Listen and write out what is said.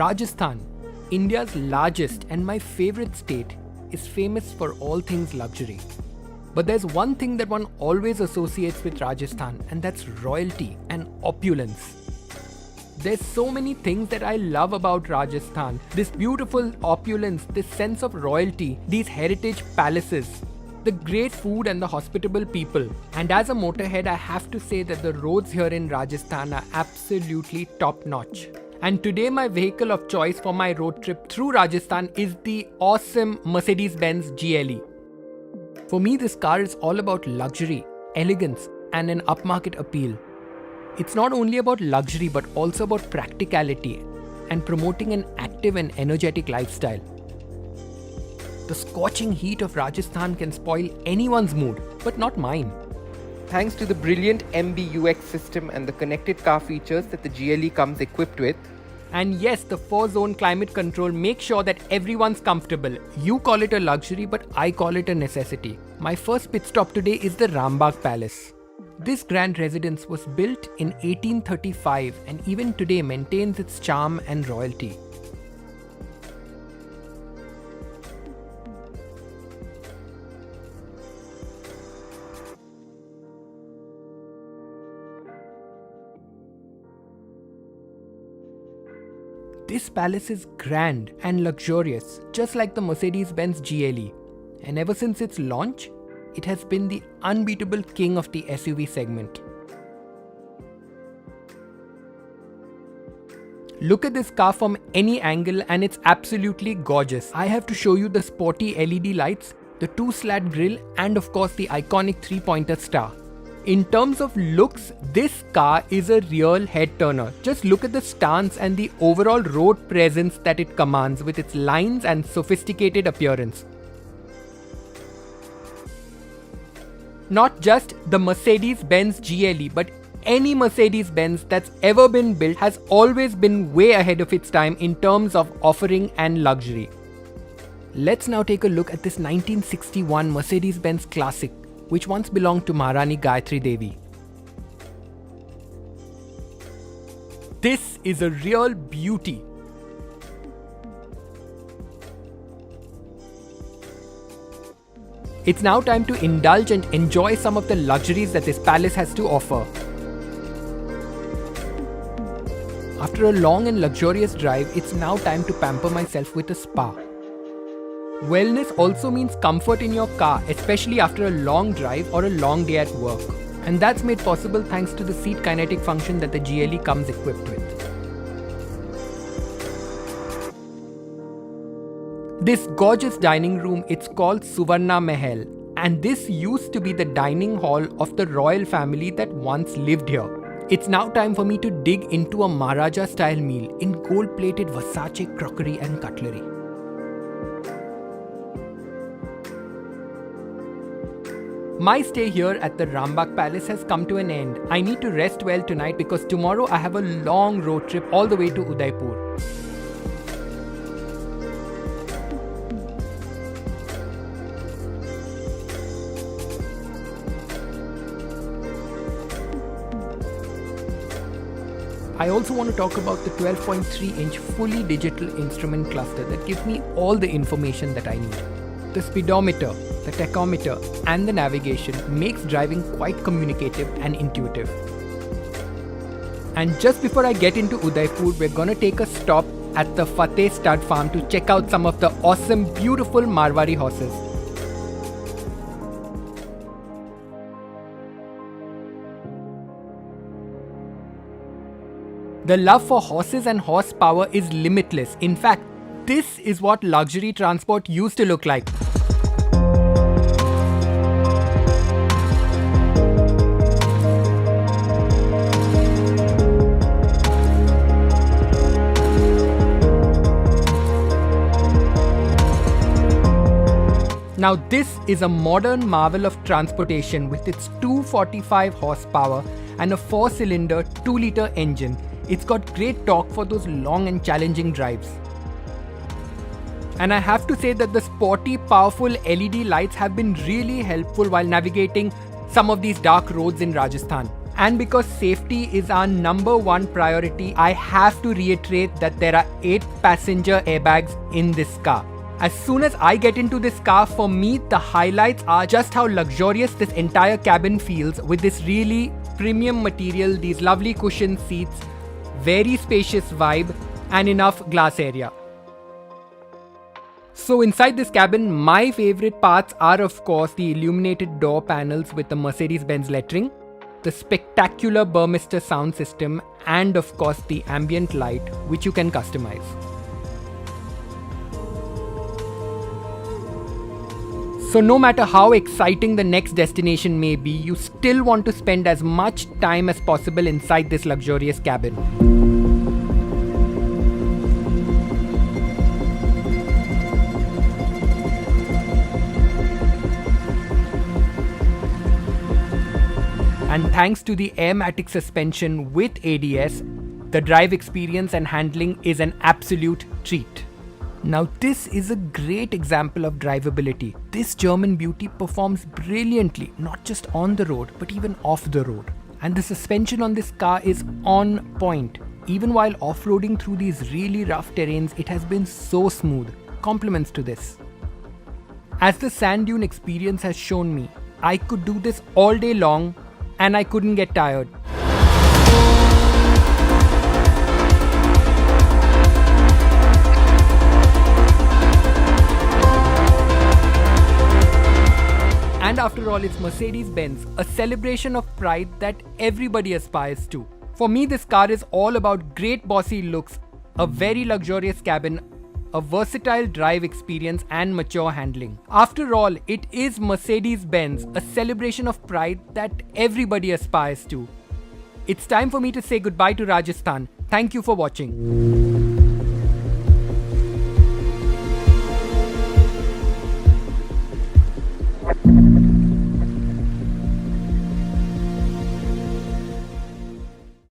Rajasthan, India's largest and my favorite state, is famous for all things luxury. But there's one thing that one always associates with Rajasthan, and that's royalty and opulence. There's so many things that I love about Rajasthan. This beautiful opulence, this sense of royalty, these heritage palaces, the great food and the hospitable people. And as a motorhead, I have to say that the roads here in Rajasthan are absolutely top-notch. And today my vehicle of choice for my road trip through Rajasthan is the awesome Mercedes-Benz GLE. For me, this car is all about luxury, elegance, and an upmarket appeal. It's not only about luxury but also about practicality and promoting an active and energetic lifestyle. The scorching heat of Rajasthan can spoil anyone's mood, but not mine. Thanks to the brilliant MBUX system and the connected car features that the GLE comes equipped with. And yes, the 4-zone climate control makes sure that everyone's comfortable. You call it a luxury, but I call it a necessity. My first pit stop today is the Rambagh Palace. This grand residence was built in 1835 and even today maintains its charm and royalty. This palace is grand and luxurious, just like the Mercedes-Benz GLE, and ever since its launch, it has been the unbeatable king of the SUV segment. Look at this car from any angle and it's absolutely gorgeous. I have to show you the sporty LED lights, the 2-slat grille, and of course the iconic 3-pointer star. In terms of looks, this car is a real head-turner. Just look at the stance and the overall road presence that it commands with its lines and sophisticated appearance. Not just the Mercedes-Benz GLE, but any Mercedes-Benz that's ever been built has always been way ahead of its time in terms of offering and luxury. Let's now take a look at this 1961 Mercedes-Benz Classic, which once belonged to Maharani Gayatri Devi. This is a real beauty. It's now time to indulge and enjoy some of the luxuries that this palace has to offer. After a long and luxurious drive, it's now time to pamper myself with a spa. Wellness also means comfort in your car, especially after a long drive or a long day at work. And that's made possible thanks to the seat kinetic function that the GLE comes equipped with. This gorgeous dining room, it's called Suvarna Mahal, and this used to be the dining hall of the royal family that once lived here. It's now time for me to dig into a Maharaja style meal in gold-plated Versace crockery and cutlery. My stay here at the Rambagh Palace has come to an end. I need to rest well tonight because tomorrow I have a long road trip all the way to Udaipur. I also want to talk about the 12.3-inch fully digital instrument cluster that gives me all the information that I need. The speedometer, the tachometer, and the navigation makes driving quite communicative and intuitive. And just before I get into Udaipur, we're gonna take a stop at the Fateh Stud Farm to check out some of the awesome, beautiful Marwari horses. The love for horses and horsepower is limitless. In fact, this is what luxury transport used to look like. Now this is a modern marvel of transportation with its 245 horsepower and a 4-cylinder 2-liter engine. It's got great torque for those long and challenging drives. And I have to say that the sporty, powerful LED lights have been really helpful while navigating some of these dark roads in Rajasthan. And because safety is our number one priority, I have to reiterate that there are 8 passenger airbags in this car. As soon as I get into this car, for me, the highlights are just how luxurious this entire cabin feels with this really premium material, these lovely cushioned seats, very spacious vibe, and enough glass area. So inside this cabin, my favorite parts are of course the illuminated door panels with the Mercedes-Benz lettering, the spectacular Burmester sound system, and of course the ambient light, which you can customize. So no matter how exciting the next destination may be, you still want to spend as much time as possible inside this luxurious cabin. And thanks to the airmatic suspension with ADS, the drive experience and handling is an absolute treat. Now this is a great example of drivability. This German beauty performs brilliantly, not just on the road, but even off the road. And the suspension on this car is on point. Even while off-roading through these really rough terrains, it has been so smooth. Compliments to this. As the sand dune experience has shown me, I could do this all day long and I couldn't get tired. And after all, it's Mercedes-Benz, a celebration of pride that everybody aspires to. For me, this car is all about great bossy looks, a very luxurious cabin, a versatile drive experience, and mature handling. After all, it is Mercedes-Benz, a celebration of pride that everybody aspires to. It's time for me to say goodbye to Rajasthan. Thank you for watching.